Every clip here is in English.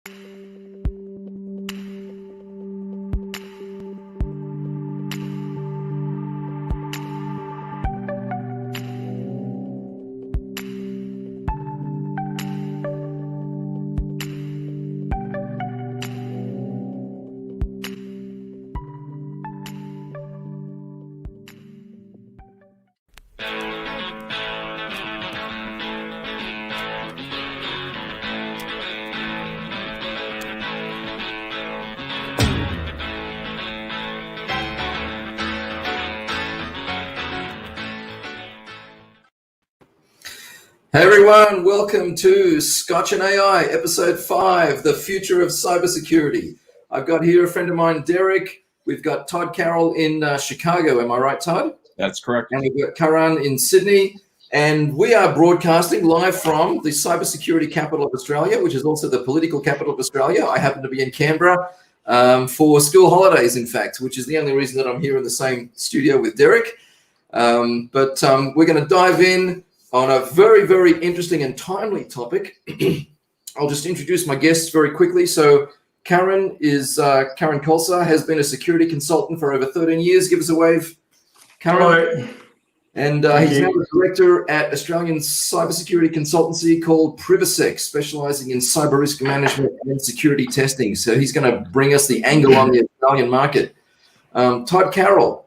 Hey everyone, welcome to Scotch AI, episode 5, the future of cybersecurity. I've got here a friend of mine, Derek. We've got Todd Carroll in Chicago. Am I right, Todd? That's correct. And we've got Karan in Sydney. And we are broadcasting live from the cybersecurity capital of Australia, which is also the political capital of Australia. I happen to be in Canberra for school holidays, in fact, which is the only reason that I'm here in the same studio with Derek. But we're going to dive in on a very, very interesting and timely topic. I'll just introduce my guests very quickly. So Karan Kolsar has been a security consultant for over 13 years. Give us a wave, Karan. Hello. And he's now the director at Australian cybersecurity consultancy called Privasec, specializing in cyber risk management and security testing. So he's going to bring us the angle on the Australian market. Todd Carroll.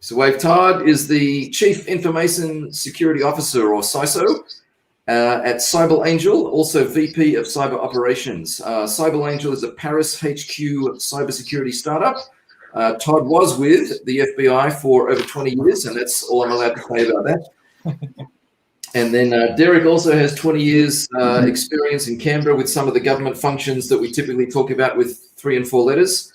So Wave Todd is the Chief Information Security Officer, or CISO, at Cyber Angel, also VP of Cyber Operations. Cyber Angel is a Paris HQ cybersecurity startup. Todd was with the FBI for over 20 years, and that's all I'm allowed to say about that. And then Derek also has 20 years experience in Canberra with some of the government functions that we typically talk about with 3 and 4 letters.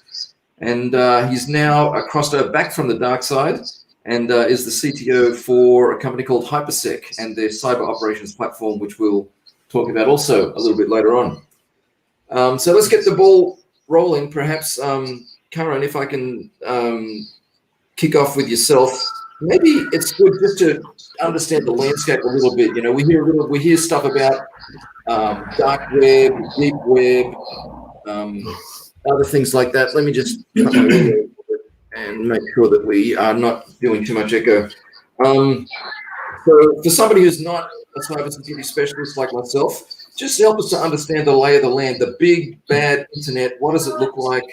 And he's now crossed over back from the dark side and is the CTO for a company called Hypersec and their cyber operations platform, which we'll talk about also a little bit later on. So let's get the ball rolling. Perhaps, Karan, if I can kick off with yourself. Maybe it's good just to understand the landscape a little bit. You know, we hear stuff about dark web, deep web, other things like that. Let me just cut my audio and make sure that we are not doing too much echo. So for somebody who's not a cybersecurity specialist like myself, just help us to understand the lay of the land, the big, bad internet. What does it look like?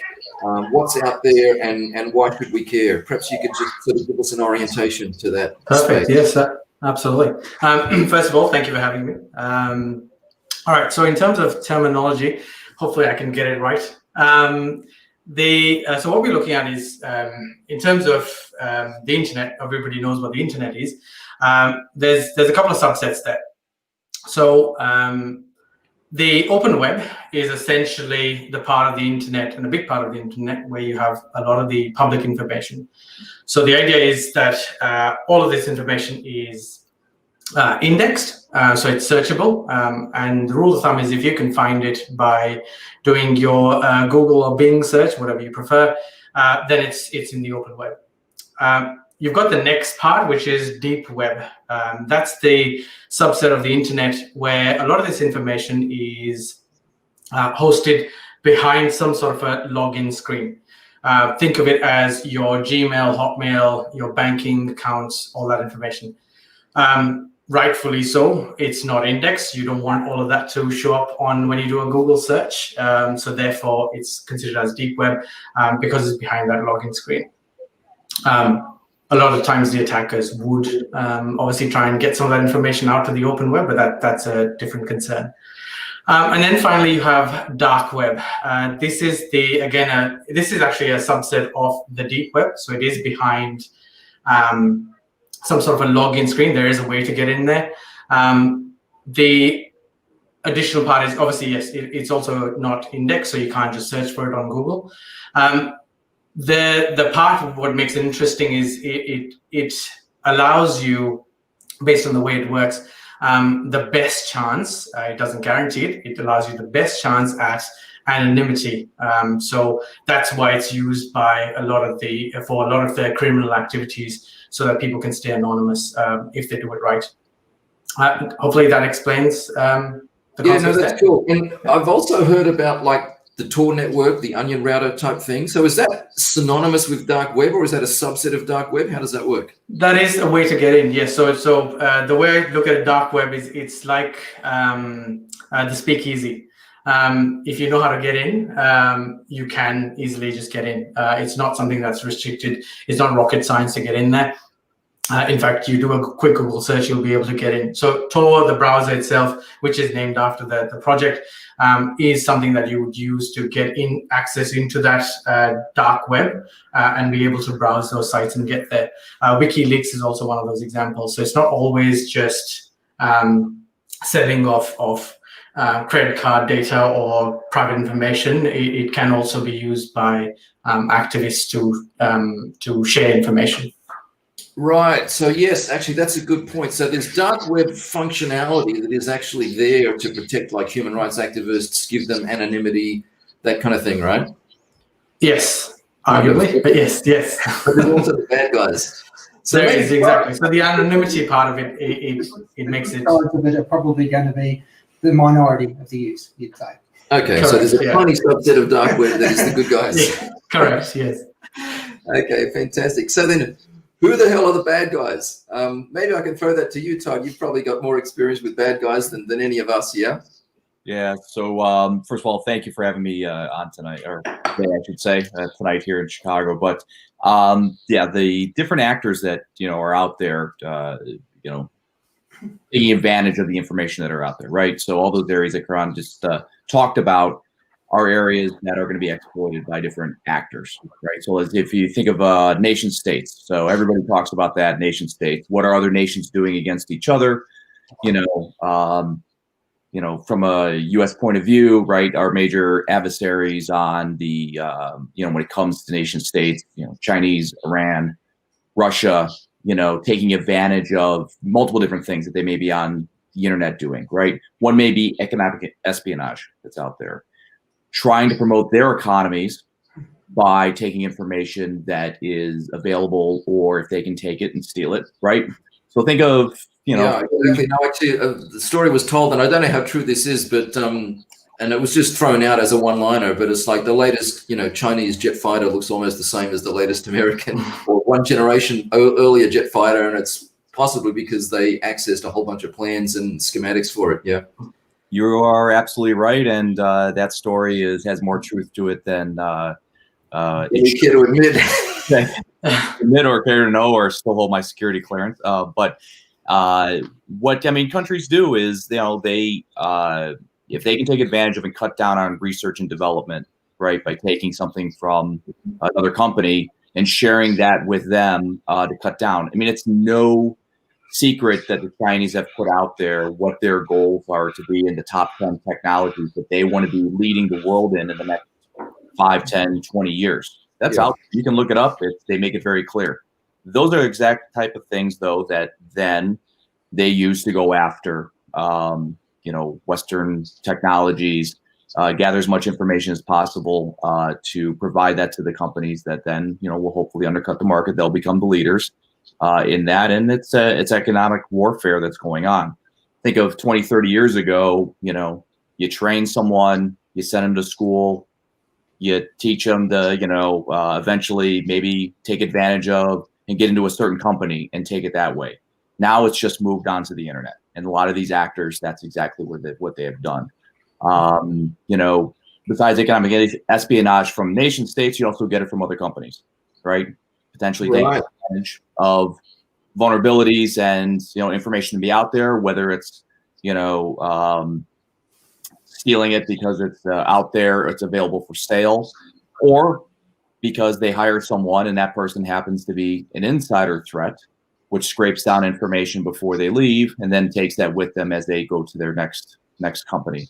What's out there, and why should we care? Perhaps you could just sort of give us an orientation to that. Perfect. Space. Yes, absolutely. First of all, thank you for having me. All right. So in terms of terminology, hopefully I can get it right. So what we're looking at is, in terms of the internet, everybody knows what the internet is. There's a couple of subsets there. So the open web is essentially the part of the internet, and a big part of the internet, where you have a lot of the public information. So the idea is that all of this information is indexed, so it's searchable, and the rule of thumb is if you can find it by doing your Google or Bing search, whatever you prefer, then it's in the open web. You've got the next part, which is deep web. That's the subset of the internet where a lot of this information is hosted behind some sort of a login screen. Think of it as your Gmail, Hotmail, your banking accounts, all that information. Rightfully so, it's not indexed. You don't want all of that to show up on when you do a Google search. So therefore, it's considered as deep web because it's behind that login screen. A lot of times the attackers would obviously try and get some of that information out to the open web, but that's a different concern. And then finally, you have dark web. This is this is actually a subset of the deep web. So it is behind some sort of a login screen. There is a way to get in there. The additional part is obviously, yes, it's also not indexed, so you can't just search for it on Google. The part of what makes it interesting is it allows you, based on the way it works, the best chance. It doesn't guarantee it. It allows you the best chance at anonymity. So that's why it's used by a lot of the criminal activities, so that people can stay anonymous if they do it right. Hopefully that explains Yeah, no, that's cool. And I've also heard about like the Tor network, the onion router type thing. So is that synonymous with dark web, or is that a subset of dark web? How does that work? That is a way to get in. Yes. So the way I look at dark web is it's like the speakeasy. If you know how to get in, you can easily just get in. It's not something that's restricted. It's not rocket science to get in there. In fact, you do a quick Google search, you'll be able to get in. So Tor, the browser itself, which is named after the project, is something that you would use to get in access into that dark web and be able to browse those sites and get there. WikiLeaks is also one of those examples. So it's not always just selling of credit card data or private information. It can also be used by activists to share information. Right. So yes, actually, that's a good point. So there's dark web functionality that is actually there to protect like human rights activists, give them anonymity, that kind of thing, right? Yes, arguably, but yes. But there's also the bad guys. So there is, exactly. So the anonymity part of it makes it. That are probably going to be the minority of the use, you'd say. Okay, correct, so there's a tiny subset of dark web that is the good guys. Yeah, correct. Yes. Okay, fantastic. So then, who the hell are the bad guys? Maybe I can throw that to you, Todd. You've probably got more experience with bad guys than any of us, yeah? Yeah. So first of all, thank you for having me on tonight, or today, I should say, tonight here in Chicago. But yeah, the different actors that are out there, taking advantage of the information that are out there, right? So all those areas that Karan just talked about are areas that are going to be exploited by different actors, right? So if you think of nation states, so everybody talks about that, nation states. What are other nations doing against each other? From a U.S. point of view, right? Our major adversaries on the, when it comes to nation states, Chinese, Iran, Russia, taking advantage of multiple different things that they may be on the internet doing, right? One may be economic espionage that's out there, trying to promote their economies by taking information that is available, or if they can take it and steal it, right? So think of, Yeah, exactly. No, actually, the story was told, and I don't know how true this is, but and it was just thrown out as a one-liner, but it's like the latest, Chinese jet fighter looks almost the same as the latest American or one generation earlier jet fighter, and it's possibly because they accessed a whole bunch of plans and schematics for it. Yeah. You are absolutely right, and that story has more truth to it than you care to admit. Admit or care to know, or still hold my security clearance. But what countries do is they if they can take advantage of and cut down on research and development, right, by taking something from another company and sharing that with them to cut down. It's no secret that the Chinese have put out there what their goals are to be in the top 10 technologies that they want to be leading the world in the next 5, 10, 20 years. That's out. You can look it up. They make it very clear. Those are exact type of things, though, that then they use to go after, Western technologies, gather as much information as possible to provide that to the companies that then, will hopefully undercut the market. They'll become the leaders in that. And it's economic warfare that's going on. Think of 20, 30 years ago, you train someone, you send them to school, you teach them to, eventually maybe take advantage of and get into a certain company and take it that way. Now it's just moved on to the internet. And a lot of these actors, that's exactly what they have done. Besides economic espionage from nation states, you also get it from other companies, right? Potentially taking advantage of vulnerabilities and, information to be out there, whether it's, stealing it because it's out there, it's available for sale, or because they hire someone and that person happens to be an insider threat, which scrapes down information before they leave and then takes that with them as they go to their next company.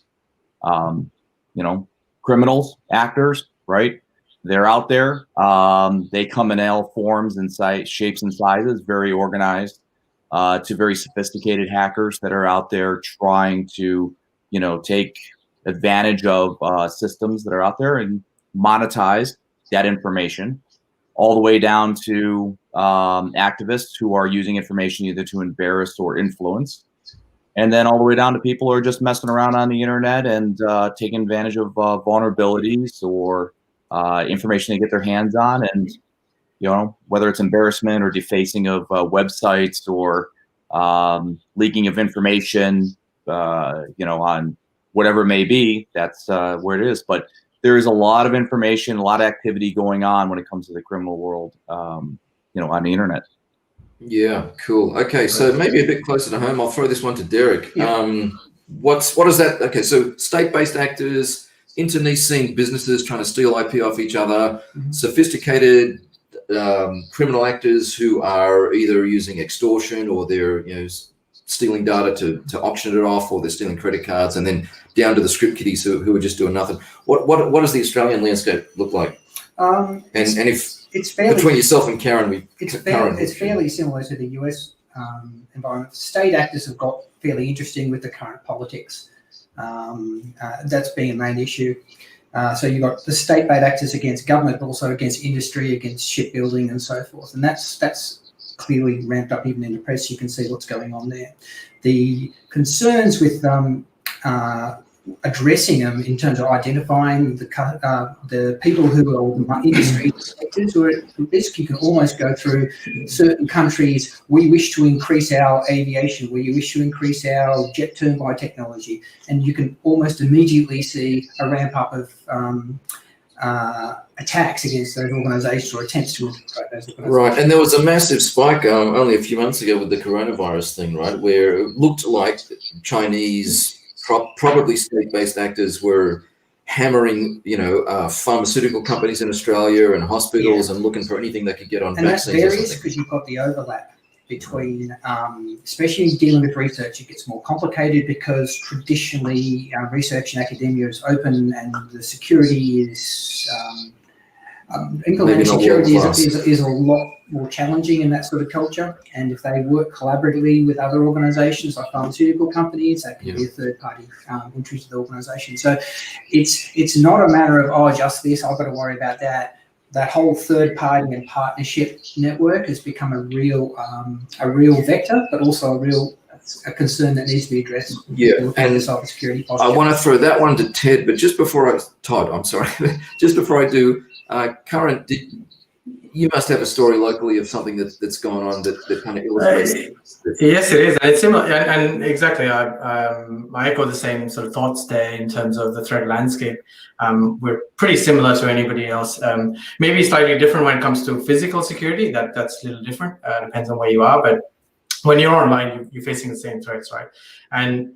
Criminals, actors, right? They're out there. They come in all forms and shapes and sizes, very organized, to very sophisticated hackers that are out there trying to, take advantage of systems that are out there and monetize that information, all the way down to activists who are using information either to embarrass or influence, and then all the way down to people who are just messing around on the internet and taking advantage of vulnerabilities or information they get their hands on, and whether it's embarrassment or defacing of websites or leaking of information, on whatever it may be. That's where it is. But there is a lot of information, a lot of activity going on when it comes to the criminal world, on the internet. Yeah, cool. Okay, so maybe a bit closer to home, I'll throw this one to Derek. Yeah. What is that? Okay, so state-based actors, internecine businesses trying to steal IP off each other, sophisticated criminal actors who are either using extortion or they're stealing data to auction it off, or they're stealing credit cards, and then down to the script kiddies who are just doing nothing. What does the Australian landscape look like? And if it's fairly, between yourself and Karen, it's fairly similar to the US environment. State actors have got fairly interesting with the current politics. That's been a main issue. So you've got the state-based actors against government, but also against industry, against shipbuilding, and so forth. And that's clearly ramped up even in the press. You can see what's going on there. The concerns with addressing them in terms of identifying the people who are industry sectors who are at risk. You can almost go through certain countries. We wish to increase our aviation. We wish to increase our jet turbine technology, and you can almost immediately see a ramp up of attacks against those organisations or attempts to infiltrate those organisations. Right, and there was a massive spike only a few months ago with the coronavirus thing, right, where it looked like Chinese, probably state-based actors were hammering, pharmaceutical companies in Australia and hospitals and looking for anything they could get on vaccines. And that varies because you've got the overlap between, especially in dealing with research, it gets more complicated because traditionally research and academia is open and the security is, implementing security is a lot more challenging in that sort of culture. And if they work collaboratively with other organisations like pharmaceutical companies, that could be a third-party entry to the organisation. So it's not a matter of, just this, I've got to worry about that. That whole third-party and partnership network has become a real vector, but also a concern that needs to be addressed. Yeah, and cybersecurity posture. I want to throw that one to Ted, but just before just before I do, Karen, you must have a story locally of something that's gone on that kind of illustrates. Yes, it is. It's similar, and exactly. I echo the same sort of thoughts there in terms of the threat landscape. We're pretty similar to anybody else. Maybe slightly different when it comes to physical security. That's a little different. Depends on where you are, but when you're online, you're facing the same threats, right? And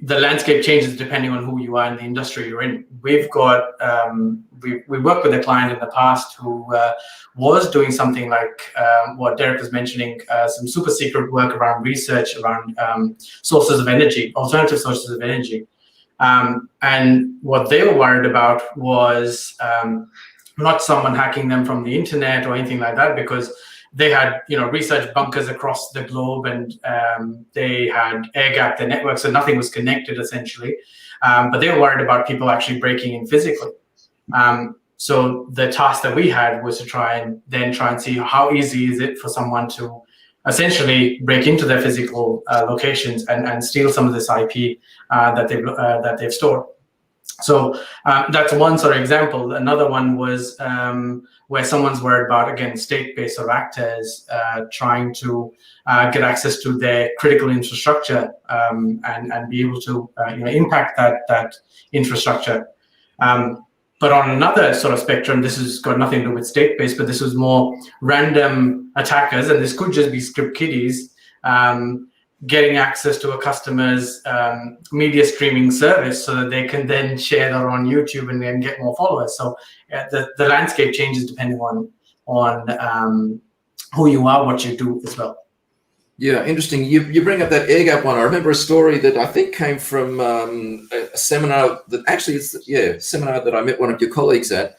the landscape changes depending on who you are in the industry you're in. We've got we worked with a client in the past who was doing something like what Derek was mentioning, some super secret work around research around sources of energy, alternative sources of energy. And what they were worried about was not someone hacking them from the internet or anything like that, because they had, research bunkers across the globe, and they had air-gapped their network, so nothing was connected essentially. But they were worried about people actually breaking in physically. So the task that we had was to try and see how easy is it for someone to essentially break into their physical locations and steal some of this IP that they've stored. So that's one sort of example. Another one was where someone's worried about, again, state-based or actors trying to get access to their critical infrastructure and be able to impact that infrastructure. But on another sort of spectrum, this has got nothing to do with state-based, but this was more random attackers, and this could just be script kiddies getting access to a customer's media streaming service so that they can then share that on YouTube and then get more followers. So the landscape changes depending on who you are, what you do as well. Yeah, interesting. You bring up that air gap one. I remember a story that I think came from a seminar that seminar that I met one of your colleagues at.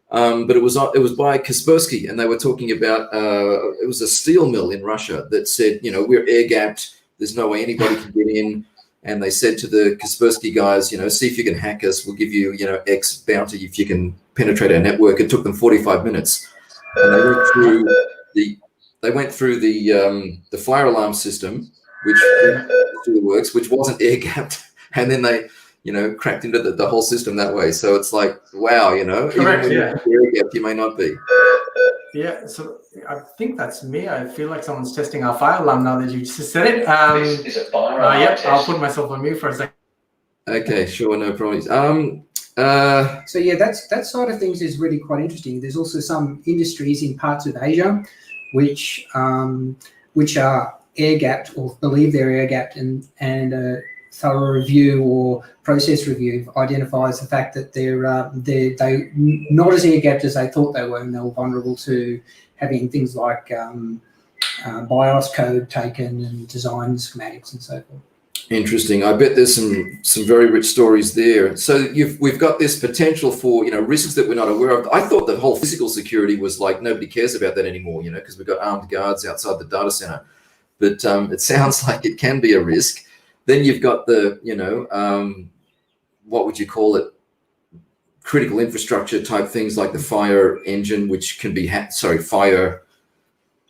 But it was by Kaspersky, and they were talking about it was a steel mill in Russia that said, we're air gapped. There's no way anybody can get in. And they said to the Kaspersky guys, see if you can hack us. We'll give you, X bounty if you can penetrate our network. It took them 45 minutes. And they went through the fire alarm system, which still works, which wasn't air gapped, and then they, cracked into the whole system that way. So it's like, wow, Correct, even when you're air gapped, you may not be. Yeah, so I think that's me. I feel like someone's testing our fire alarm now that you just said it. This is a fire alarm test. I'll put myself on mute for a second. Okay, sure, no problems. So yeah, that side of things is really quite interesting. There's also some industries in parts of Asia which are air gapped or believe they're air gapped, and thorough review or process review identifies the fact that they're not as air gapped as they thought they were, and they were vulnerable to having things like BIOS code taken and design schematics and so forth. Interesting. I bet there's some very rich stories there. So we've got this potential for risks that we're not aware of. I thought the whole physical security was like nobody cares about that anymore, because we've got armed guards outside the data center. But it sounds like it can be a risk. Then you've got the what would you call it? Critical infrastructure type things like the fire engine, which can be fire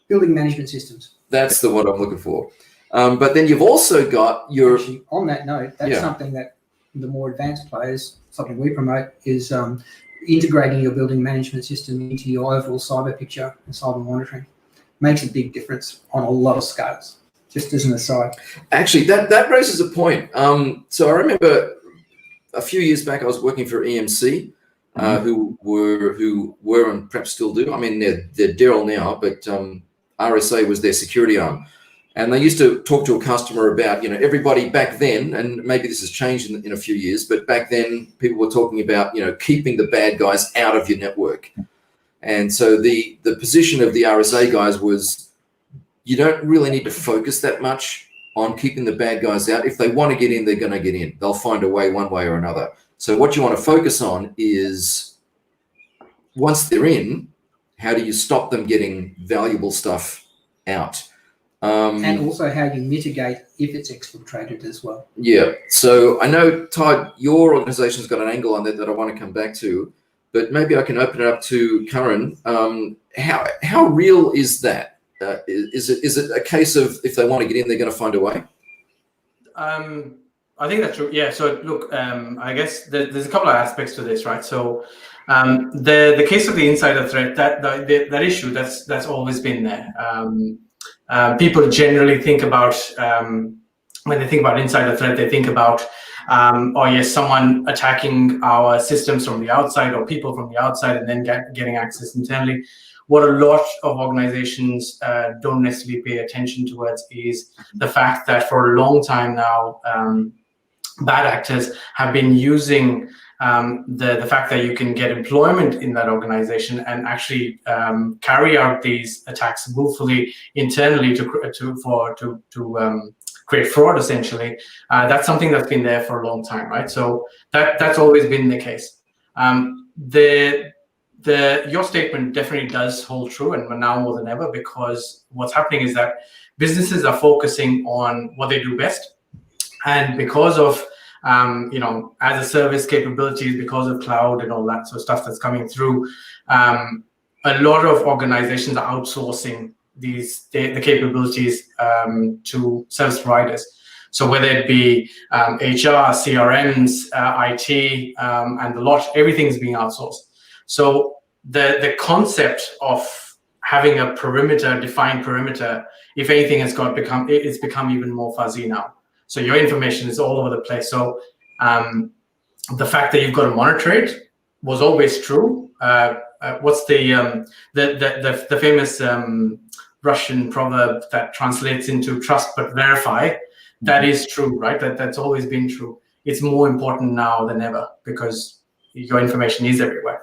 building management systems. That's the one I'm looking for. But then you've also got your... Actually, on that note, that's something that the more advanced players, something we promote, is integrating your building management system into your overall cyber picture and cyber monitoring. Makes a big difference on a lot of scales, just as an aside. Actually, that raises a point. So I remember a few years back, I was working for EMC, who were and perhaps still do. I mean, they're Dell now, but RSA was their security arm. And they used to talk to a customer about, everybody back then, and maybe this has changed in a few years, but back then people were talking about, keeping the bad guys out of your network. And so the position of the RSA guys was, you don't really need to focus that much on keeping the bad guys out. If they want to get in, they're going to get in. They'll find a way one way or another. So what you want to focus on is, once they're in, how do you stop them getting valuable stuff out? And also how you mitigate if it's exfiltrated as well. Yeah. So I know, Todd, your organization's got an angle on that I want to come back to, but maybe I can open it up to Curran. How real is that? Is it a case of if they want to get in, they're going to find a way? I think that's true. Yeah. So look, I guess there's a couple of aspects to this, right? So the case of the insider threat, that issue, that's always been there. People generally think about, when they think about insider threat, they think about, oh yes, someone attacking our systems from the outside or people from the outside and then getting access internally. What a lot of organizations don't necessarily pay attention towards is the fact that for a long time now, bad actors have been using the fact that you can get employment in that organization and actually carry out these attacks willfully internally to create fraud, essentially. That's something that's been there for a long time, right? So that's always been the case. Your statement definitely does hold true, and now more than ever, because what's happening is that businesses are focusing on what they do best, and because of as a service capabilities, because of cloud and all that sort of stuff that's coming through, a lot of organizations are outsourcing the capabilities to service providers. So whether it be HR, CRMs, IT, and the lot, everything's being outsourced. So the concept of having a defined perimeter, if anything, it's become even more fuzzy now. So your information is all over the place. So the fact that you've got to monitor it was always true. What's the famous Russian proverb that translates into trust but verify? That is true, right? That's always been true. It's more important now than ever because your information is everywhere.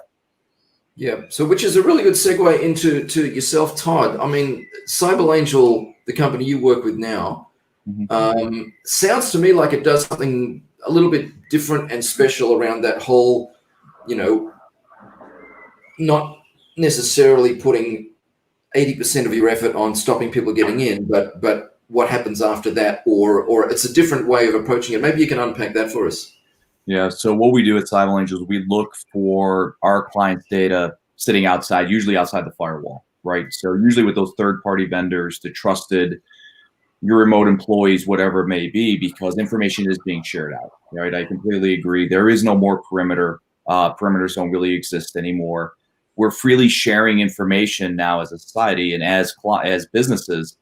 Yeah. So, which is a really good segue into yourself, Todd. I mean, CyberAngel, the company you work with now, sounds to me like it does something a little bit different and special around that whole, not necessarily putting 80% of your effort on stopping people getting in, but what happens after that, or it's a different way of approaching it. Maybe you can unpack that for us. Yeah. So what we do at CyberAngel is we look for our clients' data sitting usually outside the firewall, right? So usually with those third-party vendors, the trusted your remote employees, whatever it may be, because information is being shared out, right? I completely agree. There is no more perimeter. Perimeters don't really exist anymore. We're freely sharing information now as a society and as businesses,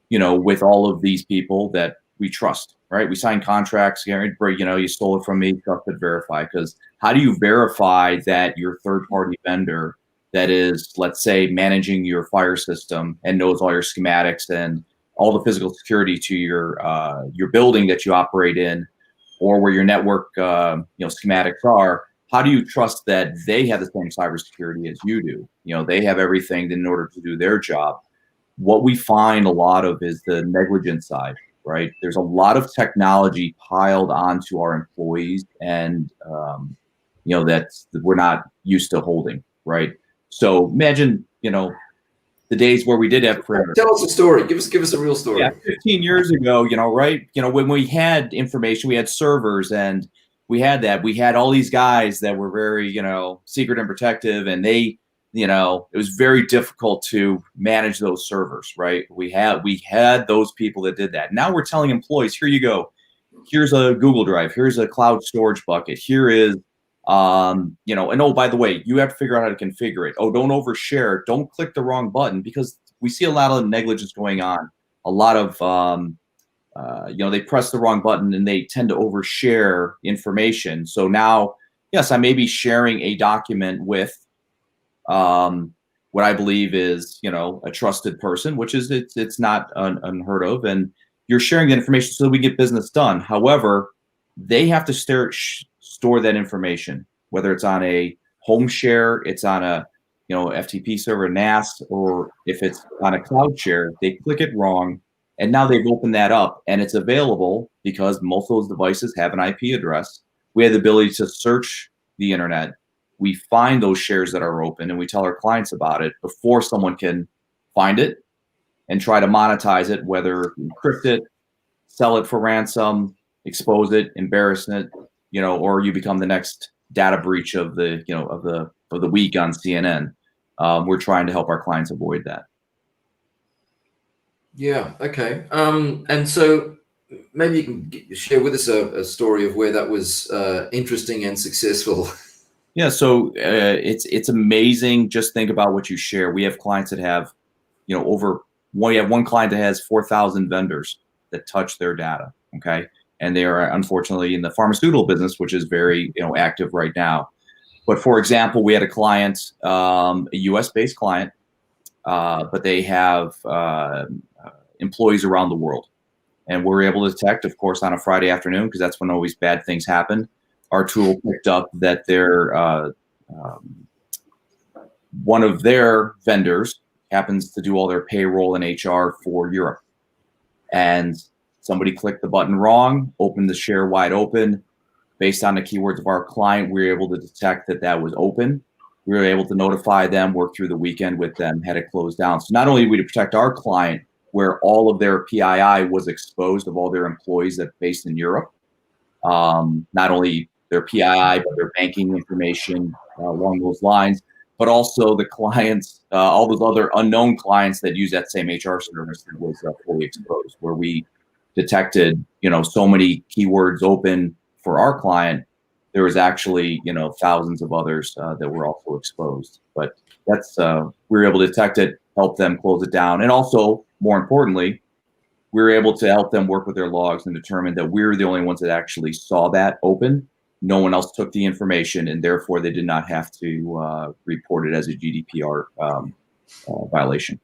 with all of these people that we trust, right? We sign contracts, you stole it from me, trusted, verify. Because how do you verify that your third-party vendor that is, let's say, managing your fire system and knows all your schematics and all the physical security to your building that you operate in, or where your network schematics are? How do you trust that they have the same cybersecurity as you do? They have everything in order to do their job. What we find a lot of is the negligent side, right? There's a lot of technology piled onto our employees, and that we're not used to holding, right? So imagine, the days where we did have perimeter. Tell us a story. Give us a real story. Yeah, 15 years ago, right? When we had information, we had servers, and we had all these guys that were very, secret and protective, and they, it was very difficult to manage those servers, right? We had those people that did that. Now we're telling employees, here you go. Here's a Google Drive. Here's a cloud storage bucket. Here is, and oh, by the way, you have to figure out how to configure it. Oh, don't overshare. Don't click the wrong button, because we see a lot of negligence going on. A lot of, they press the wrong button and they tend to overshare information. So now, yes, I may be sharing a document with what I believe is, a trusted person, which is it's not unheard of, and you're sharing the information so that we get business done. However, they have to store that information, whether it's on a home share, it's on a FTP server, NAS, or if it's on a cloud share. They click it wrong, and now they've opened that up, and it's available because most of those devices have an IP address. We have the ability to search the internet. We find those shares that are open, and we tell our clients about it before someone can find it and try to monetize it, whether encrypt it, sell it for ransom, expose it, embarrass it, or you become the next data breach of the of the week on CNN. We're trying to help our clients avoid that. Yeah. Okay. And so maybe you can share with us a story of where that was interesting and successful. Yeah. So it's amazing. Just think about what you share. We have clients that have, we have one client that has 4,000 vendors that touch their data. Okay. And they are unfortunately in the pharmaceutical business, which is very, active right now. But for example, we had a client, a US-based client, but they have employees around the world. And we're able to detect, of course, on a Friday afternoon, because that's when always bad things happen. Our tool picked up that one of their vendors happens to do all their payroll and HR for Europe. And somebody clicked the button wrong, opened the share wide open. Based on the keywords of our client, we were able to detect that was open. We were able to notify them, work through the weekend with them, had it closed down. So not only did we protect our client, where all of their PII was exposed of all their employees that based in Europe, not only their PII, but their banking information along those lines, but also the clients, all those other unknown clients that use that same HR service that was fully exposed, where we detected, so many keywords open for our client. There was actually, thousands of others that were also exposed. But that's, we were able to detect it, help them close it down. And also, more importantly, we were able to help them work with their logs and determine that we were the only ones that actually saw that open. No one else took the information, and therefore they did not have to report it as a GDPR violation.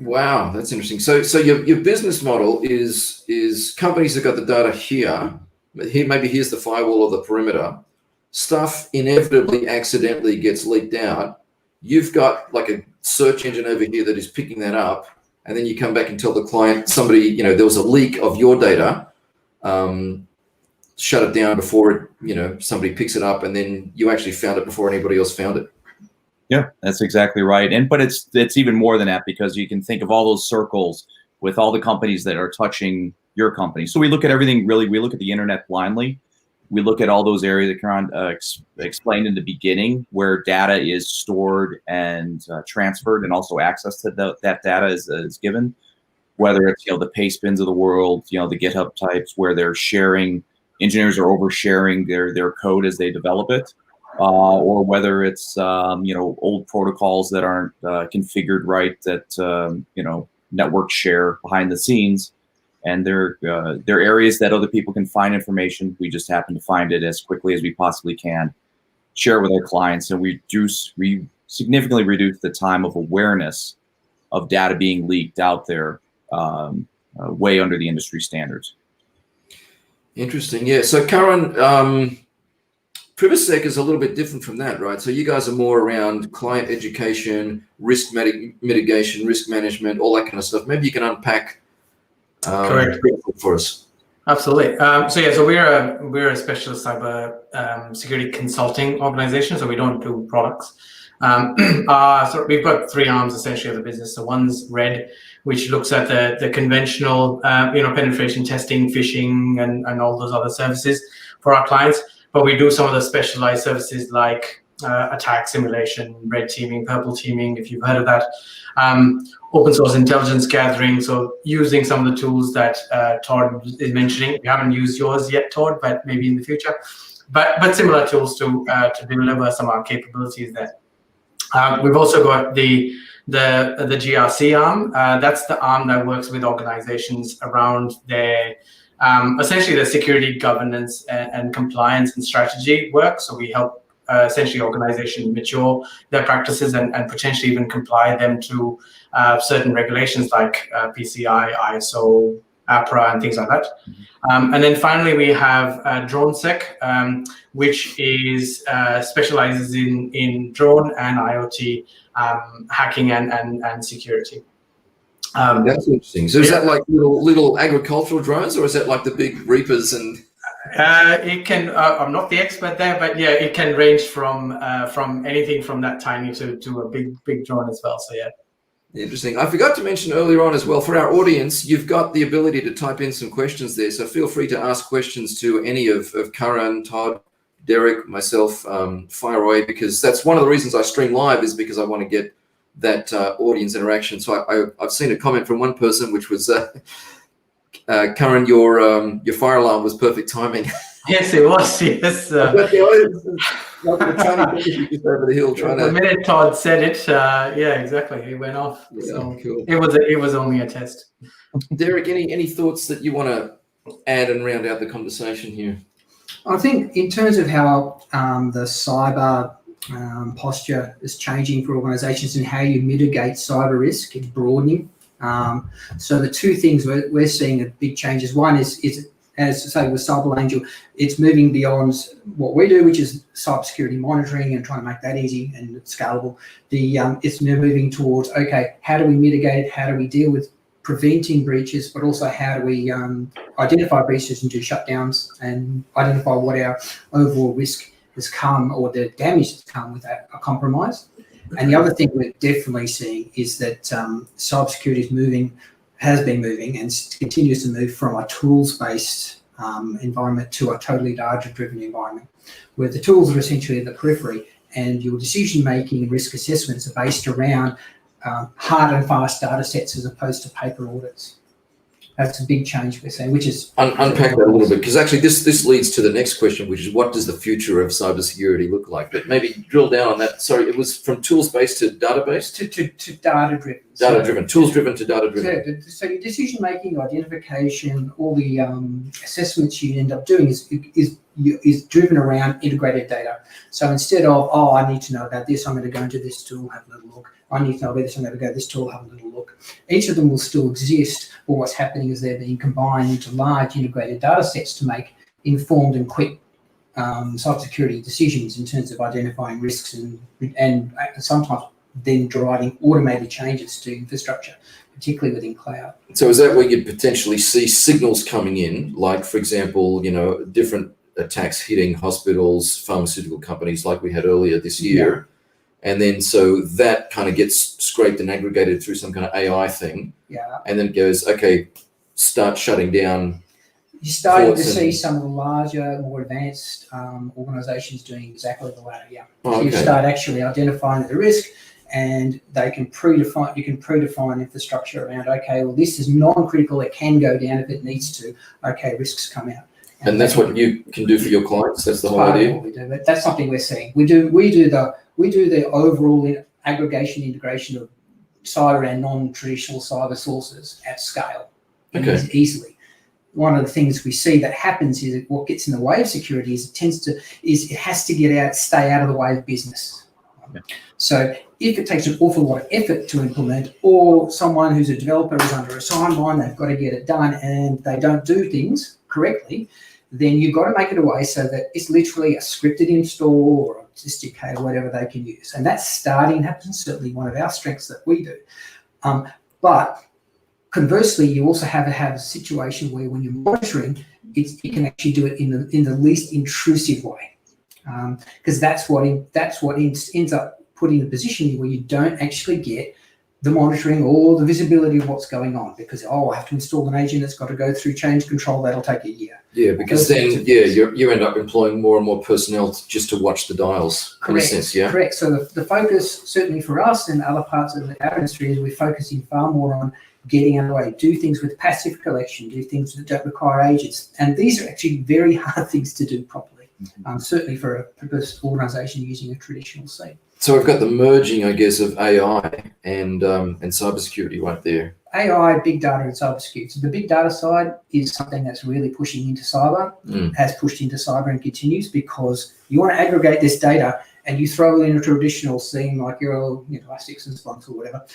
Wow, that's interesting. So your business model is companies that got the data here. Maybe here's the firewall or the perimeter. Stuff inevitably accidentally gets leaked out. You've got like a search engine over here that is picking that up, and then you come back and tell the client, somebody, there was a leak of your data. Shut it down before it, somebody picks it up, and then you actually found it before anybody else found it. Yeah, that's exactly right. But it's even more than that, because you can think of all those circles with all the companies that are touching your company. So we look at everything, really. We look at the internet blindly. We look at all those areas that Karan explained in the beginning, where data is stored and transferred, and also access to that data is given. whether it's, the Pastebins of the world, the GitHub types where they're sharing, engineers are oversharing their code as they develop it, or whether it's, old protocols that aren't configured right that, networks share behind the scenes. And they're areas that other people can find information. We just happen to find it as quickly as we possibly can, share it with our clients, and we significantly reduce the time of awareness of data being leaked out there, way under the industry standards. Interesting. Yeah. So Karen, Privasec is a little bit different from that, right? So you guys are more around client education, risk mitigation, risk management, all that kind of stuff. Maybe you can unpack Correct. for us. Absolutely. So we're a specialist cyber security consulting organization. So we don't do products. So we've got three arms essentially of the business. So one's Red, which looks at the conventional, penetration testing, phishing, and all those other services for our clients. But we do some of the specialized services like attack simulation, red teaming, purple teaming, if you've heard of that. Open source intelligence gathering, so using some of the tools that Todd is mentioning. We haven't used yours yet, Todd, but maybe in the future. But similar tools to deliver some of our capabilities there. We've also got the GRC arm. That's the arm that works with organizations around their essentially their security governance and compliance and strategy work. So we help essentially organizations mature their practices and potentially even comply them to certain regulations like PCI, ISO, APRA, and things like that. And then finally, we have DroneSec, which is specializes in drone and IoT hacking and security. That's interesting. So is that like little agricultural drones, or is that like the big reapers and? It can. I'm not the expert there, but yeah, it can range from anything from that tiny to a big drone as well. So yeah. Interesting. I forgot to mention earlier on as well, for our audience, you've got the ability to type in some questions there. So feel free to ask questions to any of Karan, Todd, Derek, myself, fire away, because that's one of the reasons I stream live, is because I want to get that audience interaction. So I've seen a comment from one person, which was, Karan, your fire alarm was perfect timing. Yes, it was. Yes. The minute Todd said it, yeah, exactly, he went off. Yeah, so cool. It was only a test. Derek, any thoughts that you want to add and round out the conversation here? I think in terms of how the cyber posture is changing for organizations and how you mitigate cyber risk, it's broadening. So the two things we're seeing are big changes. One is as I say with Cyber Angel, it's moving beyond what we do, which is cybersecurity monitoring and trying to make that easy and scalable. It's now moving towards, okay, how do we mitigate it? How do we deal with preventing breaches, but also how do we identify breaches and do shutdowns and identify what our overall risk has come or the damage that's come with a compromise. And the other thing we're definitely seeing is that cybersecurity has been moving and continues to move from a tools-based environment to a totally data-driven environment, where the tools are essentially at the periphery and your decision-making and risk assessments are based around hard and fast data sets as opposed to paper audits. That's a big change we're seeing, which is... Unpack that a little bit, because actually this leads to the next question, which is what does the future of cybersecurity look like? But maybe drill down on that. Sorry, it was from tools-based to database? To data-driven. Data-driven, tools-driven to data-driven. So your decision-making, identification, all the assessments you end up doing is driven around integrated data. So instead of, I need to know about this, I'm going to go into this tool, have a little look. I need to know about this, I'm going to go to this tool, have a little look. Each of them will still exist, but what's happening is they're being combined into large integrated data sets to make informed and quick cybersecurity decisions in terms of identifying risks and sometimes then driving automated changes to infrastructure, particularly within cloud. So is that where you'd potentially see signals coming in, like, for example, different attacks hitting hospitals, pharmaceutical companies like we had earlier this year? Yeah. And then so that kind of gets scraped and aggregated through some kind of AI thing. Yeah. And then it goes, okay, start shutting down. You're starting to see some of the larger, more advanced organizations doing exactly the latter, yeah. So you start actually identifying the risk and they can predefine. You can predefine infrastructure around. Okay, well, this is non-critical. It can go down if it needs to. Okay, risks come out. And that's what you can do for your clients. That's the whole idea. What we do, but that's something we're seeing. We do the overall aggregation integration of cyber and non-traditional cyber sources at scale, easily. One of the things we see that happens is what gets in the way of security is it has to stay out of the way of business. Okay. So if it takes an awful lot of effort to implement, or someone who's a developer is under a timeline, they've got to get it done, and they don't do things correctly, then you've got to make it a way so that it's literally a scripted install or a SDK or whatever they can use. And that's starting to happen, certainly one of our strengths that we do. But conversely, you also have to have a situation where when you're monitoring, you can actually do it in the least intrusive way. Because that's what ends up putting the position where you don't actually get the monitoring or the visibility of what's going on, because I have to install an agent that's got to go through change control, that'll take a year. Yeah, because then you end up employing more and more personnel just to watch the dials. Correct. In a sense, yeah. Correct. So the focus, certainly for us and other parts of our industry, is we're focusing far more on getting out of the way, do things with passive collection, do things that don't require agents, and these are actually very hard things to do properly. Certainly for a purpose organisation using a traditional SIEM. So we've got the merging, I guess, of AI and cybersecurity right there. AI, big data, and cybersecurity. So the big data side is something that's really pushing into cyber, has pushed into cyber and continues, because you want to aggregate this data and you throw it in a traditional SIEM like your Elastics and Splunk or whatever,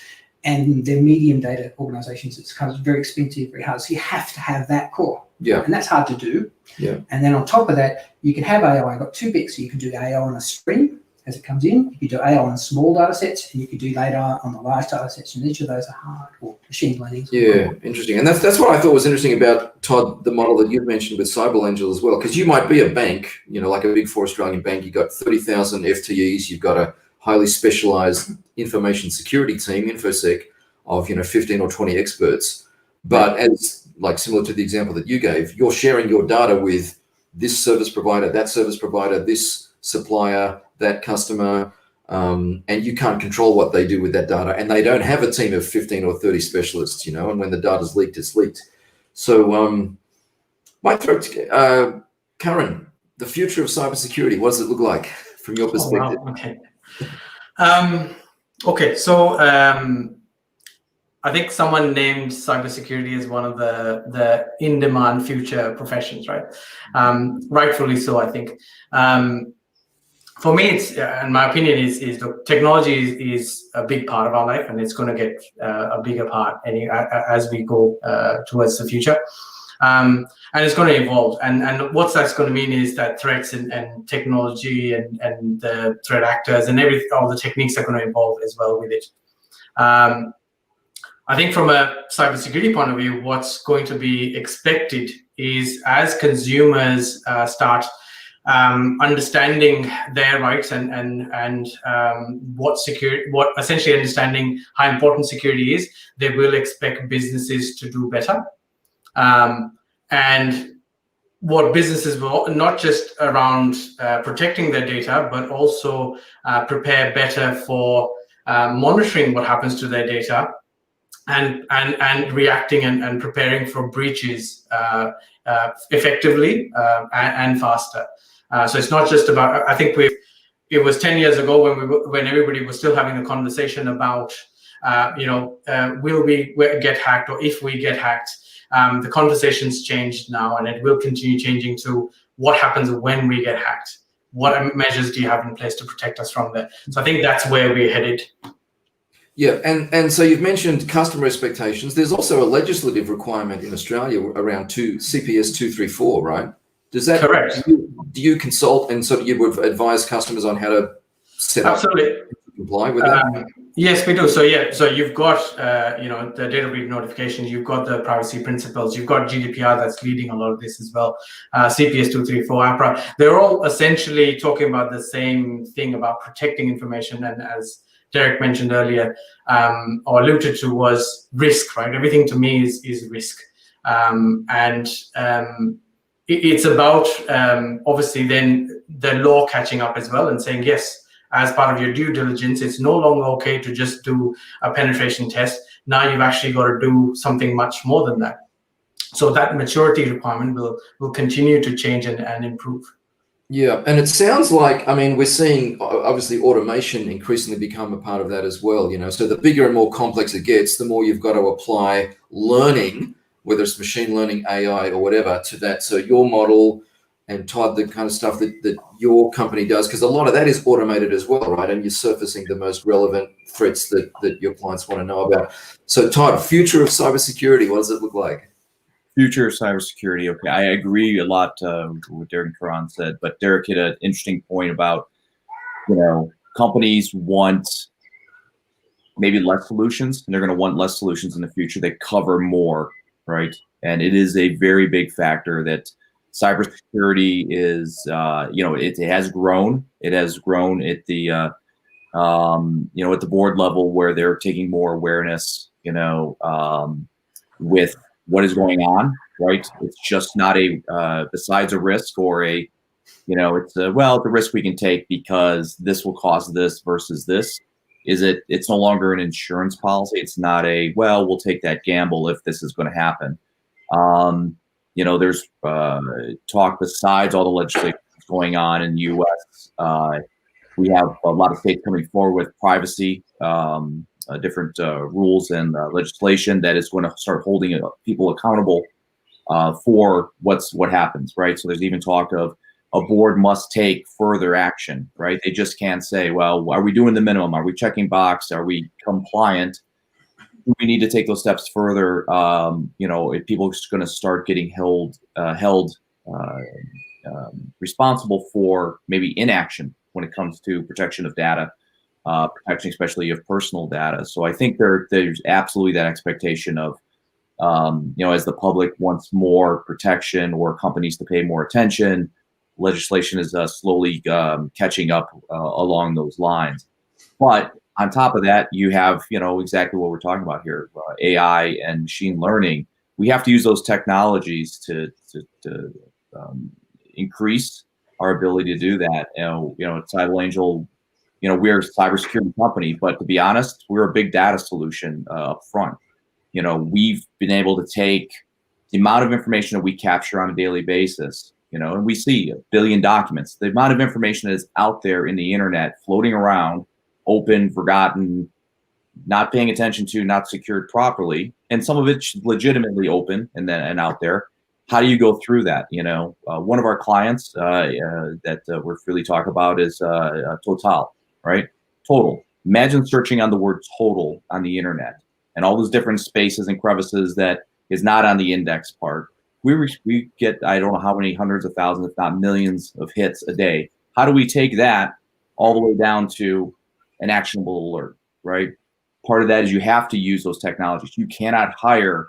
and they're medium data organizations. It's kind of very expensive, very hard. So you have to have that core. Yeah. And that's hard to do. Yeah. And then on top of that, you can have AI. I've got two bits. So you can do AI on a stream as it comes in. You can do AI on small data sets, and you can do data on the large data sets. And each of those are hard, or machine learning. Yeah, interesting. And that's what I thought was interesting about, Todd, the model that you've mentioned with CyberAngel as well. Because you might be a bank, like a big 4 Australian bank. You've got 30,000 FTEs. You've got a highly specialized information security team, InfoSec, of 15 or 20 experts. But as similar to the example that you gave, you're sharing your data with this service provider, that service provider, this supplier, that customer, and you can't control what they do with that data. And they don't have a team of 15 or 30 specialists, and when the data's leaked, it's leaked. So my throat, Karen, the future of cybersecurity, what does it look like from your perspective? Oh, wow. Okay. So I think someone named cybersecurity as one of the in-demand future professions, right? Rightfully so, I think. For me, it's, and my opinion is the technology is a big part of our life, and it's going to get a bigger part as we go towards the future. And it's going to evolve. And what that's going to mean is that threats and technology and the threat actors and all the techniques are going to evolve as well with it. I think from a cybersecurity point of view, what's going to be expected is as consumers start understanding their rights and what essentially understanding how important security is, they will expect businesses to do better. And what businesses will, not just around protecting their data, but also prepare better for monitoring what happens to their data, and reacting and preparing for breaches effectively and faster. So it's not just about, I think it was 10 years ago when everybody was still having a conversation about, will we get hacked, or if we get hacked. The conversation's changed now, and it will continue changing to what happens when we get hacked. What measures do you have in place to protect us from that? So I think that's where we're headed. Yeah, and so you've mentioned customer expectations. There's also a legislative requirement in Australia around CPS 234, right? Does that correct? Do you consult and sort of you would advise customers on how to set up to comply with that? Yes, we do. So so you've got the data breach notifications, you've got the privacy principles, you've got GDPR that's leading a lot of this as well. CPS 234, APRA, they're all essentially talking about the same thing about protecting information, and as Derek mentioned earlier, or alluded to, was risk, right? Everything to me is risk. It's about, obviously, then the law catching up as well and saying, yes, as part of your due diligence. It's no longer okay to just do a penetration test. Now you've actually got to do something much more than that. So that maturity requirement will continue to change and improve. Yeah, and it sounds like, I mean, we're seeing obviously automation increasingly become a part of that as well, you know, so the bigger and more complex it gets, the more you've got to apply learning, whether it's machine learning, AI or whatever, to that. So your model and Todd, the kind of stuff that your company does, because a lot of that is automated as well, right? And you're surfacing the most relevant threats that your clients want to know about. So Todd, future of cybersecurity, what does it look like? Future of cybersecurity. Okay, I agree a lot with what Derek and Karan said, but Derek hit an interesting point about, you know, companies want maybe less solutions, and they're going to want less solutions in the future that cover more, right? And it is a very big factor that cybersecurity is, you know, it has grown. It has grown at the, you know, at the board level where they're taking more awareness, you know, with what is going on, right? It's just not a, besides a risk or a, you know, it's a, well, the risk we can take because this will cause this versus this. It's no longer an insurance policy. It's not a, well, we'll take that gamble if this is going to happen. You know, there's talk besides all the legislation that's going on in the U.S. We have a lot of states coming forward with privacy, different rules and legislation that is going to start holding people accountable for what happens, right? So there's even talk of a board must take further action, right? They just can't say, well, are we doing the minimum? Are we checking box? Are we compliant? We need to take those steps further. You know, if people are going to start getting held responsible for maybe inaction when it comes to protection of data, protection especially of personal data. So I think there's absolutely that expectation of, you know, as the public wants more protection or companies to pay more attention, legislation is slowly catching up along those lines. But on top of that, you have, you know, exactly what we're talking about here, AI and machine learning. We have to use those technologies to increase our ability to do that. You know, at Cyber Angel, you know, we're a cybersecurity company, but to be honest, we're a big data solution up front. You know, we've been able to take the amount of information that we capture on a daily basis, you know, and we see 1 billion documents, the amount of information that is out there in the internet floating around, open, forgotten, not paying attention to, not secured properly, and some of it's legitimately open and out there. How do you go through that? You know, one of our clients that we're freely talking about is Total, right? Total. Imagine searching on the word total on the internet and all those different spaces and crevices that is not on the index part. We get, I don't know how many hundreds of thousands, if not millions of hits a day. How do we take that all the way down to an actionable alert, right? Part of that is you have to use those technologies. You cannot hire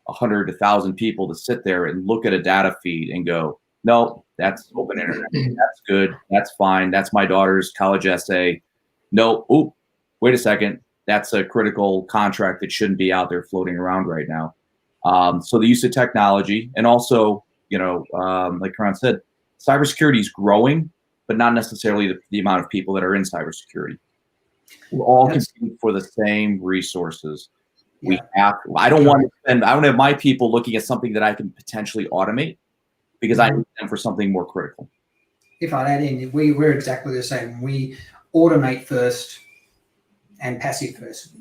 100, 1,000 people to sit there and look at a data feed and go, no, that's open internet. That's good. That's fine. That's my daughter's college essay. No, oh, wait a second. That's a critical contract that shouldn't be out there floating around right now. So the use of technology, and also, you know, like Karan said, cybersecurity is growing, but not necessarily the amount of people that are in cybersecurity. We're all competing for the same resources. We have. I don't want to spend. I don't have my people looking at something that I can potentially automate because I need them for something more critical. If I add in, we're exactly the same. We automate first and passive first,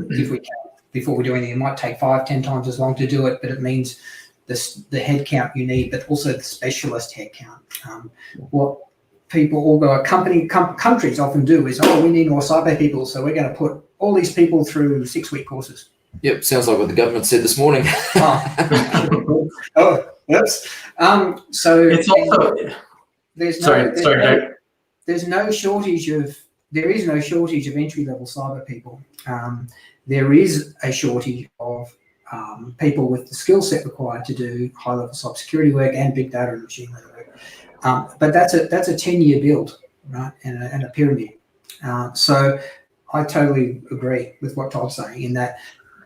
if we can. Before we do anything, it might take 5-10 times as long to do it, but it means the head count you need, but also the specialist head count. What people, although countries often do is, oh, we need more cyber people, so we're going to put all these people through 6-week courses. Yep, sounds like what the government said this morning. Oh, oops. So it's also there is no shortage of entry-level cyber people. There is a shortage of people with the skill set required to do high-level cybersecurity work and big data and machine learning work. But that's a 10-year build, right, and a pyramid. So I totally agree with what Todd's saying in that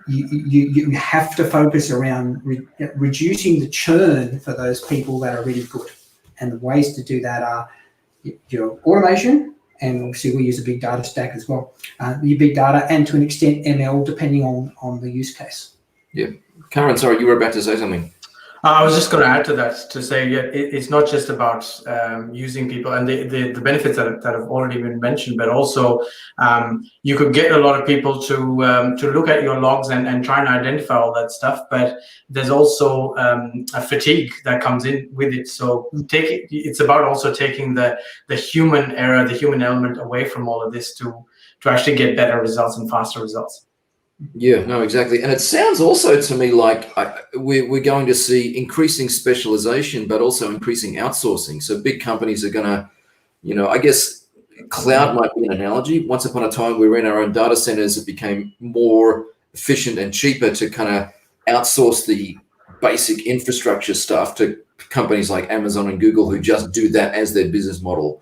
you have to focus around reducing the churn for those people that are really good. And the ways to do that are your automation and obviously we use a big data stack as well. Your big data and to an extent ML, depending on the use case. Yeah. Karen, sorry, you were about to say something. I was just going to add to that to say, yeah, it's not just about using people and the benefits that have already been mentioned, but also you could get a lot of people to look at your logs and try and identify all that stuff. But there's also a fatigue that comes in with it. So it's about also taking the human error, the human element away from all of this to actually get better results and faster results. Yeah, no, exactly. And it sounds also to me like we're going to see increasing specialization, but also increasing outsourcing. So big companies are going to, I guess cloud might be an analogy. Once upon a time, we were in our own data centers. It became more efficient and cheaper to kind of outsource the basic infrastructure stuff to companies like Amazon and Google, who just do that as their business model.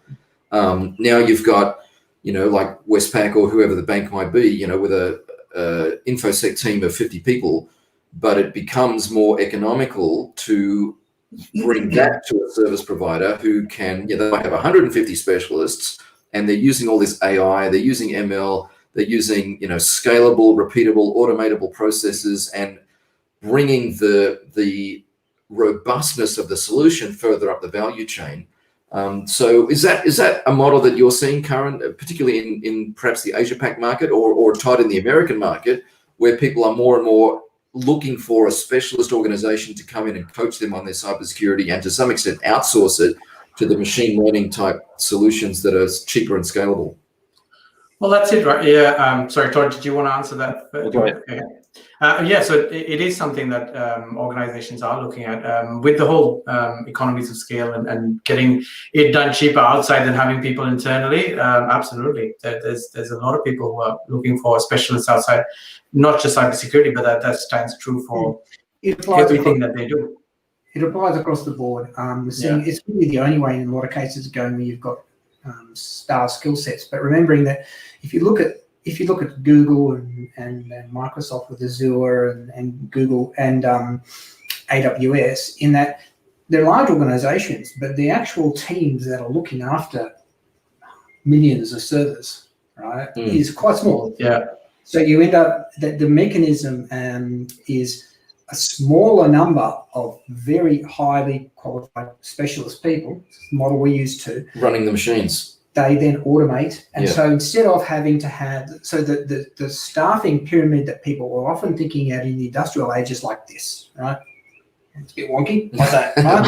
Now you've got, like Westpac or whoever the bank might be, with a infosec team of 50 people, but it becomes more economical to bring that to a service provider who can, they might have 150 specialists and they're using all this AI, they're using ML, they're using, scalable, repeatable, automatable processes and bringing the robustness of the solution further up the value chain. So is that a model that you're seeing, Karen, particularly in perhaps the Asia Pac market or tied in the American market, where people are more and more looking for a specialist organization to come in and coach them on their cybersecurity and to some extent outsource it to the machine learning type solutions that are cheaper and scalable? Well, that's it, right? Yeah. Sorry, Todd, did you want to answer that? Go ahead. Yeah, so it is something that organizations are looking at with the whole economies of scale and getting it done cheaper outside than having people internally. Absolutely, there's a lot of people who are looking for specialists outside, not just cybersecurity, but that stands true for everything that they do. It applies across the board. We're seeing it's really the only way in a lot of cases going where you've got star skill sets. But remembering that if you look at Google and Microsoft with Azure and Google and AWS, in that they're large organizations, but the actual teams that are looking after millions of servers, right, is quite small. Yeah. So you end up that the mechanism is a smaller number of very highly qualified specialist people, the model we use to running the machines. They then automate. And so instead of having to have, so the staffing pyramid that people were often thinking out in the industrial age is like this, right? It's a bit wonky, like that, right?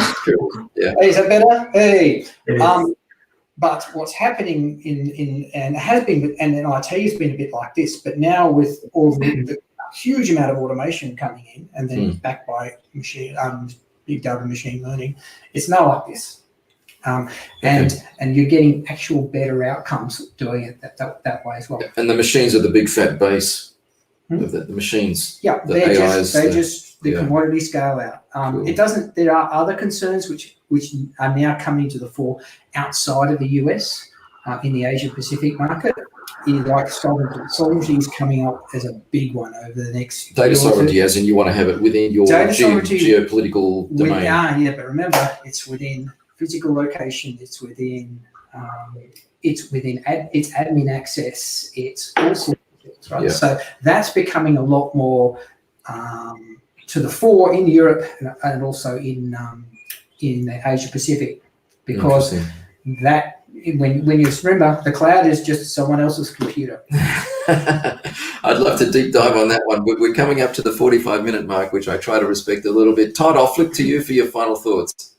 Yeah. Hey, is that better? Hey. But what's happening and has been, and in IT has been a bit like this, but now with all the huge amount of automation coming in and then backed by big data machine learning, it's now like this. And you're getting actual better outcomes doing it that way as well. And the machines are the big fat base of the machines. Yeah, the commodity scale out. Cool. It doesn't. There are other concerns which are now coming to the fore outside of the US, in the Asia Pacific market. Like sovereignty. Sovereignty is coming up as a big one over the next data sovereignty, as in you want to have it within your geopolitical domain. Yeah, but remember, it's within physical location. It's within it's admin access. It's all sorts of things, right? Yeah. So that's becoming a lot more to the fore in Europe and also in Asia Pacific, because that. When you remember, the cloud is just someone else's computer. I'd love to deep dive on that one, but we're coming up to the 45-minute mark, which I try to respect a little bit. Todd, I'll flip to you for your final thoughts.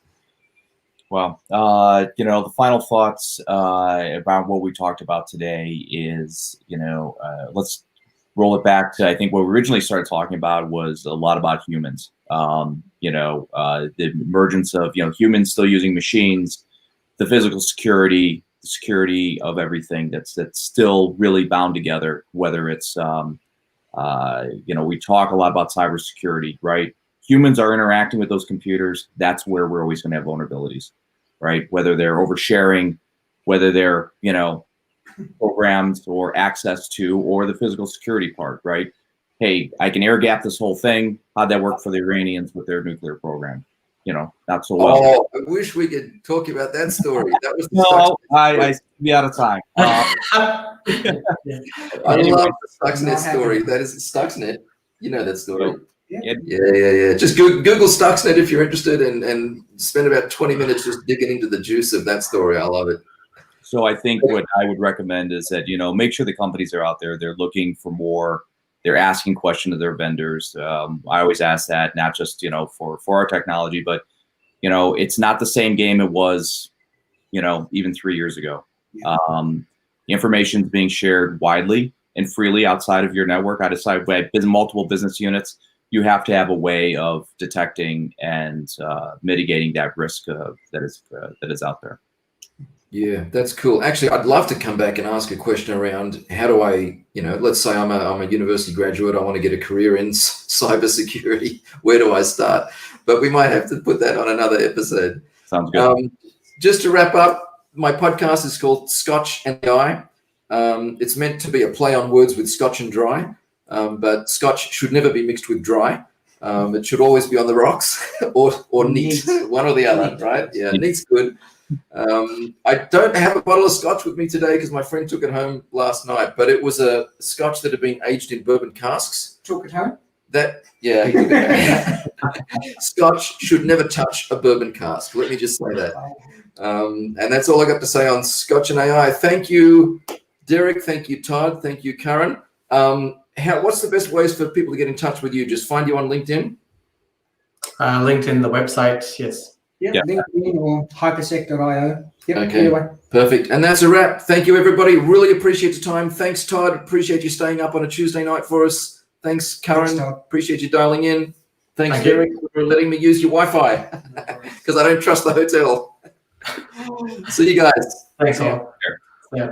Well, the final thoughts about what we talked about today is, let's roll it back to, I think what we originally started talking about was a lot about humans. The emergence of, humans still using machines, the physical security, the security of everything that's still really bound together, whether it's, we talk a lot about cybersecurity, right? Humans are interacting with those computers. That's where we're always going to have vulnerabilities, right? Whether they're oversharing, whether they're, programmed or access to, or the physical security part, right? Hey, I can air gap this whole thing. How'd that work for the Iranians with their nuclear program? not so well. Oh, I wish we could talk about that story. That was the No, I be out of time. I Anyway. love the Stuxnet story. That is Stuxnet. You know that story. Yeah. Yeah. Just Google Stuxnet if you're interested, and spend about 20 minutes just digging into the juice of that story. I love it. So I think what I would recommend is that, make sure the companies are out there. They're looking for more. They're asking questions of their vendors. I always ask that, not just, for our technology, but, it's not the same game it was, even 3 years ago. Yeah. Information is being shared widely and freely outside of your network. Outside multiple business units, you have to have a way of detecting and mitigating that risk that is out there. Yeah, that's cool. Actually, I'd love to come back and ask a question around how do I, let's say I'm a university graduate, I want to get a career in cybersecurity. Where do I start? But we might have to put that on another episode. Sounds good. Just to wrap up, my podcast is called Scotch AI. It's meant to be a play on words with Scotch and dry, but Scotch should never be mixed with dry. It should always be on the rocks or neat, one or the other, right? Yeah, neat's good. I don't have a bottle of Scotch with me today because my friend took it home last night, but it was a Scotch that had been aged in bourbon casks. Took it home? Scotch should never touch a bourbon cask. Let me just say that. And that's all I got to say on Scotch and AI. Thank you, Derek. Thank you, Todd. Thank you, Karen. What's the best ways for people to get in touch with you? Just find you on LinkedIn? LinkedIn, the website, yes. Yeah, LinkedIn or hypersec.io. Yep, okay, anyway. Perfect. And that's a wrap. Thank you, everybody. Really appreciate your time. Thanks, Todd. Appreciate you staying up on a Tuesday night for us. Thanks, Karen. Thanks, Todd. Appreciate you dialing in. Thanks, Thank Derek, for letting me use your Wi-Fi because I don't trust the hotel. See you guys. Thanks all. Yeah.